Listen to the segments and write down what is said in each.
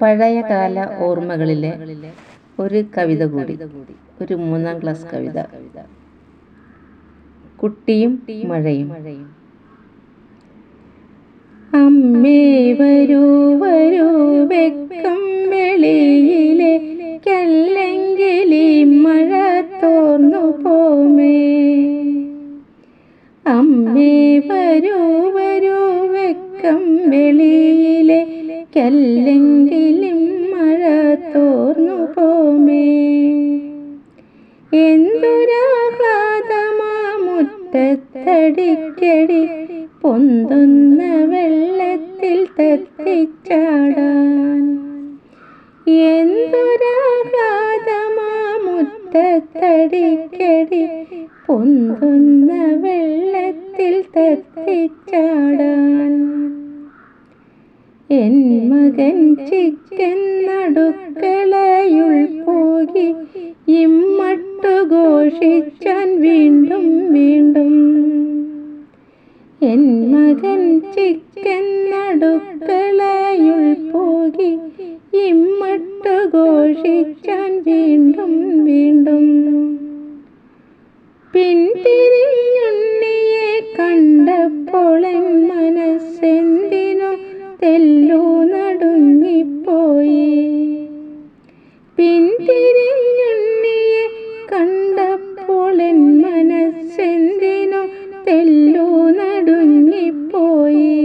പഴയകാല ഓർമ്മകളിലെ ഒരു കവിത കൂടി, ഒരു 3-ാം ക്ലാസ് കവിത. കുട്ടിയും മഴയും. അമ്മേ വരൂ വരൂ വെക്കം വെളിയിലെ കല്ലെങ്കിലി മഴ തോർന്നു പോമേ. അമ്മേ വരൂ വരൂ വെക്കം വെളിയിലെ കല്ലെങ്കിലും മഴ തോർന്നു പോമേ. എന്തൊരാഹ്ലാദമാ മുറ്റത്തടിക്കടി പൊന്തുന്ന വെള്ളത്തിൽ തത്തിച്ചാടാൻ. എന്തൊരാഹ്ലാദമാ മുറ്റത്തടിക്കടി പൊന്തുന്ന വെള്ളത്തിൽ തത്തിച്ചാടാൻ. എൻ മകൻ ചിക്കൻ നടുക്കളയുൾ പോകി ഇമ്മട്ടു ഘോഷിച്ചാൻ വീണ്ടും വീണ്ടും. എൻ മകൻ ചിക്കൻ നടുക്കളയുൾ പോകി ഇമ്മട്ടു ഘോഷിച്ചാൻ വീണ്ടും വീണ്ടും. പിന്തിരിഞ്ഞുണ്ണിയെ കണ്ടപ്പോൾ എൻ മനസ്സെന്തിനോ തെല്ലു നടുങ്ങിപ്പോയി. പിന്തിരിഞ്ഞുണ്ണിയെ കണ്ടപ്പോൾ എൻ മനസ്സെന്തിനോ തെല്ലു നടുങ്ങിപ്പോയി.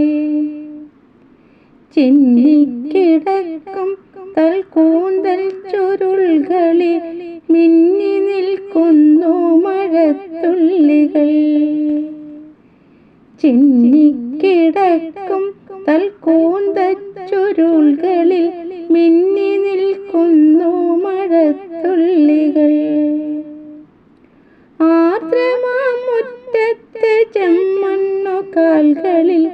ചിന്നിക്കിടക്കും തൽക്കൂന്തൽ ചുരുൾകളിൽ മിന്നി നിൽക്കുന്നു മഴത്തുള്ളികൾ. ചിന്നിക്കിടക്കും തൽക്കൂന്തൽ ചുരുൾകളിൽ മിന്നി നിൽക്കുന്നു മഴത്തുള്ളികൾ. ആർദ്രമാമുറ്റത്തെ ചെമ്മണ്ണു കാൽകളിൽ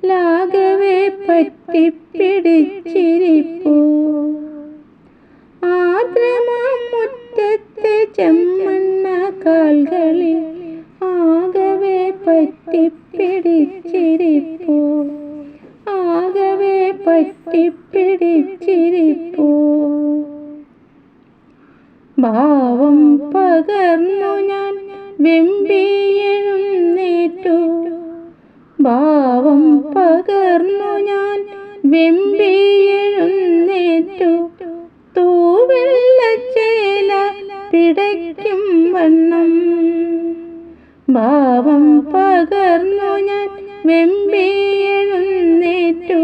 ലാഘവേ പറ്റിപ്പിടിച്ചിരിപ്പൂ. ആർദ്രമാമുറ്റത്തെ ചെമ്മണ്ണ കാൽകളിൽ ആകവേ പറ്റിപ്പിടിച്ചിരിപ്പൂ. ആകവേ പറ്റിപ്പിടിച്ചിരിപ്പൂ. ഭാവം പകർന്നു ഞാൻ വെമ്പിയെഴുന്നേറ്റു. ഭാവം പകർന്നു ഞാൻ വെമ്പിയെഴുന്നേറ്റു. തൂവെള്ളച്ചേല പിടയ്ക്കും വണ്ണം. ഭാവം പകർന്നു ഞാൻ വെമ്പിയെഴുന്നേറ്റു.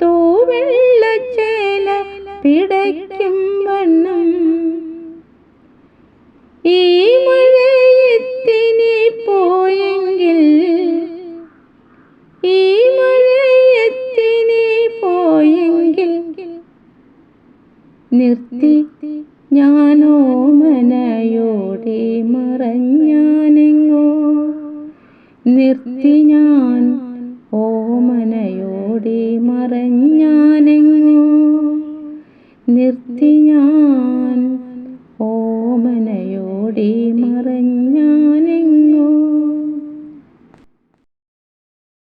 തൂവെള്ളച്ചേല പിടയ്ക്കും വണ്ണം. ഈ മഴയത്തിനി പോയെങ്കിൽ, ഈ മഴയത്തിനി പോയെങ്കിൽ നിർത്തി ഞാനോ മനയോടെ മറഞ്ഞാനെങ്ങോ. നിർത്തി ഞാൻ ഓമനയോടെ മറഞ്ഞാനെങ്ങോ. നിർത്തി ഞാൻ